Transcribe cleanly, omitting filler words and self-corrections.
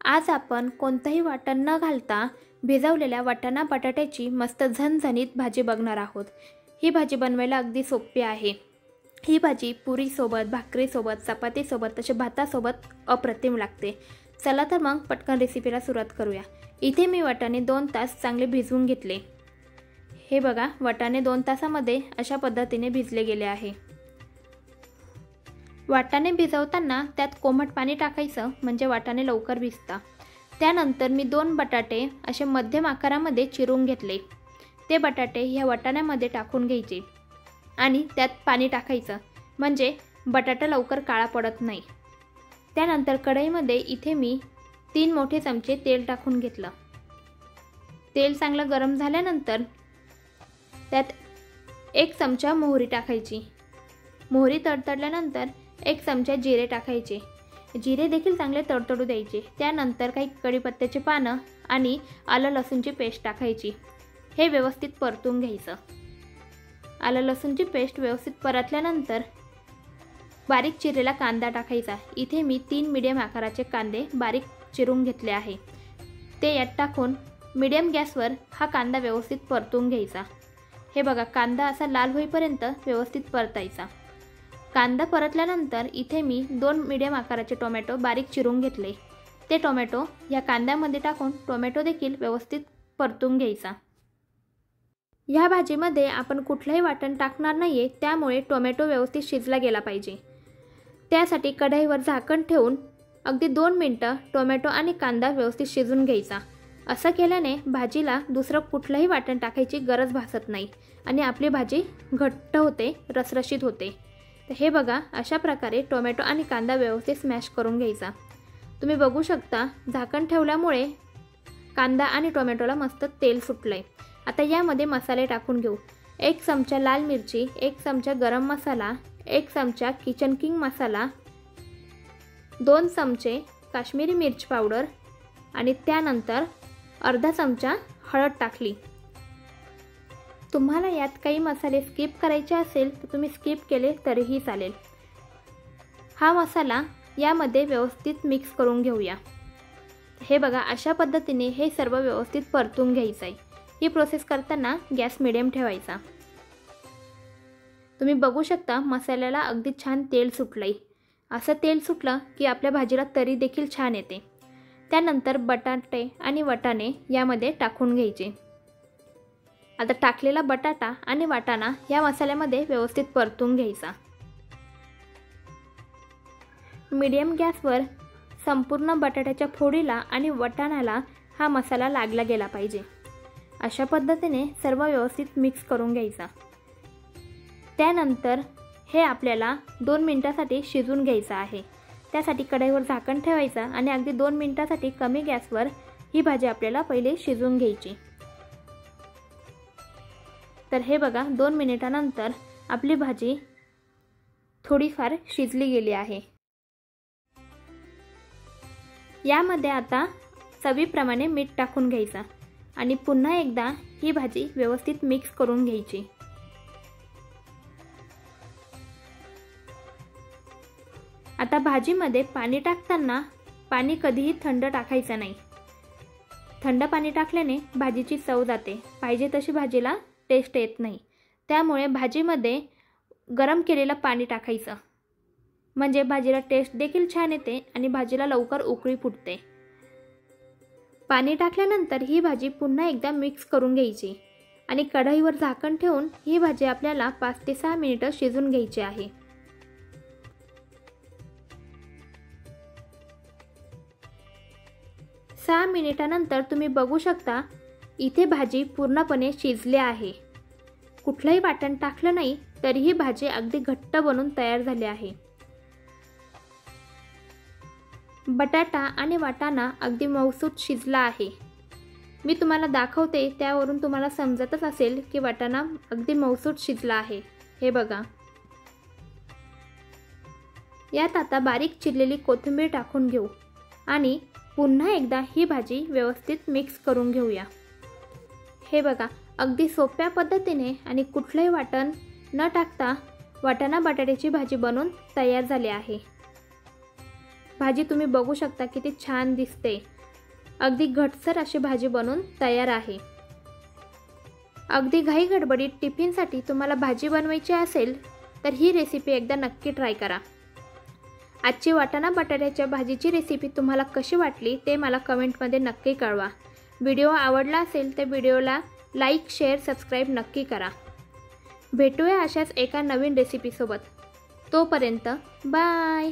आज आपण कोणतंही वाटण न घालता भिजवलेल्या वाटाणा बटाट्याची मस्त झणझणीत भाजी बघणार आहोत। ही भाजी बनवायला अगदी सोपी आहे। ही भाजी पुरीसोबत, भाकरीसोबत, चपातीसोबत तसे भातासोबत अप्रतिम लागते। चला तर मग पटकन रेसिपीला सुरुवात करूया। इथे मी वाटाणे 2 तास चांगले भिजवून घेतले। हे बघा, वाटाणे 2 तासामध्ये अशा पद्धतीने भिजले गेले आहे। वाटाणे भिजवताना त्यात कोमट पाणी टाकायचं, म्हणजे वाटाणे लवकर भिजतात। त्यानंतर मी 2 बटाटे असे मध्यम आकारामध्ये चिरून घेतले। ते बटाटे ह्या वाटाण्यामध्ये टाकून घ्यायचे आणि त्यात पाणी टाकायचं, म्हणजे बटाटा लवकर काळा पडत नाही। त्यानंतर कढईमध्ये इथे मी 3 मोठे चमचे तेल टाकून घेतलं। तेल चांगलं गरम झाल्यानंतर त्यात 1 चमचा मोहरी टाकायची। मोहरी तडतडल्यानंतर 1 चमचा जिरे टाकायचे। जिरे देखील चांगले तडतडू द्यायचे। त्यानंतर काही कढीपत्त्याची पानं आणि आलं लसूणची पेस्ट टाकायची। हे व्यवस्थित परतून घ्यायचं। आलं लसूणची पेस्ट व्यवस्थित परतल्यानंतर बारीक चिरलेला कांदा टाकायचा। इथे मी 3 मीडियम आकाराचे कांदे बारीक चिरून घेतले आहे। ते यात टाकून मीडियम गॅसवर हा कांदा व्यवस्थित परतून घ्यायचा। हे बघा, कांदा असा लाल होईपर्यंत व्यवस्थित परतायचा। कांदा परतल्यानंतर इथे मी 2 मीडियम आकाराचे टोमॅटो बारीक चिरून घेतले। ते टोमॅटो या कांद्यामध्ये टाकून टोमॅटो देखील व्यवस्थित परतून घ्यायचा। ह्या भाजीमध्ये आपण कुठलंही वाटण टाकणार नाहीये, त्यामुळे टोमॅटो व्यवस्थित शिजला गेला पाहिजे। त्यासाठी कढईवर झाकण ठेवून अगदी 2 मिनिटं टोमॅटो आणि कांदा व्यवस्थित शिजून घ्यायचा। असं केल्याने भाजीला दुसरं कुठलंही वाटण टाकायची गरज भासत नाही आणि आपली भाजी घट्ट होते, रसरशीत होते। तर हे बघा, अशा प्रकारे टोमॅटो आणि कांदा व्यवस्थित स्मॅश करून घ्यायचा। तुम्ही बघू शकता, झाकण ठेवल्यामुळे कांदा आणि टोमॅटोला मस्त तेल सुटलंय। आता यामध्ये मसाले टाकून घेऊ। 1 चमचा लाल मिरची, 1 चमचा गरम मसाला, 1 चमचा किचन किंग मसाला, 2 चमचे काश्मीरी मिर्च पावडर आणि त्यानंतर अर्धा चमचा हळद टाकली। तुम्हाला यात काही मसाले स्किप करायचे असेल तर तुम्ही स्किप केले तरीही चालेल। हा मसाला यामध्ये व्यवस्थित मिक्स करून घेऊया। हे बघा, अशा पद्धतीने हे सर्व व्यवस्थित परतून घ्यायचं आहे। ही प्रोसेस करताना गॅस मिडियम ठेवायचा। तुम्ही बघू शकता, मसाल्याला अगदी छान तेल सुटलंय। असं तेल सुटलं की आपल्या भाजीला तरी देखील छान येते। त्यानंतर बटाटे आणि वाटाणे यामध्ये टाकून घ्यायचे। आता टाकलेला बटाटा आणि वाटाणा या मसाल्यामध्ये व्यवस्थित परतून घ्यायचा। मीडियम गॅसवर संपूर्ण बटाट्याच्या फोडीला आणि वाटाण्याला हा मसाला लागला गेला पाहिजे। अशा पद्धतीने सर्व व्यवस्थित मिक्स करून घ्यायचा। त्यानंतर हे आपल्याला 2 मिनिटांसाठी शिजून घ्यायचं आहे। त्यासाठी कढईवर झाकण ठेवायचं आणि अगदी 2 मिनिटांसाठी कमी गॅसवर ही भाजी आपल्याला पहिले शिजवून घ्यायची। तर हे बघा, 2 मिनिटांनंतर आपली भाजी थोडीफार शिजली गेली आहे। यामध्ये आता चवीप्रमाणे मीठ टाकून घ्यायचं आणि पुन्हा एकदा ही भाजी व्यवस्थित मिक्स करून घ्यायची। आता भाजीमध्ये पाणी टाकताना पाणी कधीही थंड टाकायचं नाही। थंड पाणी टाकल्याने भाजीची चव जाते, पाहिजे तशी भाजीला टेस्ट येत नाही। त्यामुळे भाजीमध्ये गरम केलेलं पाणी टाकायचं, म्हणजे भाजीला टेस्ट देखील छान येते आणि भाजीला लवकर उकळी फुटते। पाणी टाकल्यानंतर ही भाजी पुन्हा एकदा मिक्स करून घ्यायची आणि कढईवर झाकण ठेवून ही भाजी आपल्याला 5 ते 6 मिनिटं शिजून घ्यायची आहे। सहा मिनिटांनंतर तुम्ही बघू शकता, इथे भाजी पूर्णपणे शिजली आहे। कुठलंही वाटण टाकलं नाही तरीही भाजी अगदी घट्ट बनून तयार झाली आहे। बटाटा आणि वाटाणा अगदी मऊसूत शिजला आहे। मी तुम्हाला दाखवते, त्यावरून तुम्हाला समजतच असेल की वाटाणा अगदी मऊसूत शिजला आहे। हे बघा, यात आता बारीक चिरलेली कोथिंबीर टाकून घेऊ आणि पुन्हा एकदा ही भाजी व्यवस्थित मिक्स करून घेऊया। हे बघा, अगदी सोप्या पद्धतीने आणि कुठलंही वाटण न टाकता वाटाणा बटाट्याची भाजी बनवून तयार झाली आहे। भाजी तुम्ही बघू शकता किती छान दिसते अगदी घटसर अशी भाजी बनून तयार आहे। अगदी घाई गडबडीत टिफिनसाठी तुम्हाला भाजी बनवायची असेल तर ही रेसिपी एकदा नक्की ट्राय करा। आजची वाटाणा बटाट्याच्या भाजीची रेसिपी तुम्हाला कशी वाटली ते मला कमेंटमध्ये नक्की कळवा। व्हिडिओ आवडला असेल तर व्हिडिओला लाईक, शेअर, सबस्क्राईब नक्की करा। भेटूया अशाच एका नवीन रेसिपीसोबत। तोपर्यंत बाय।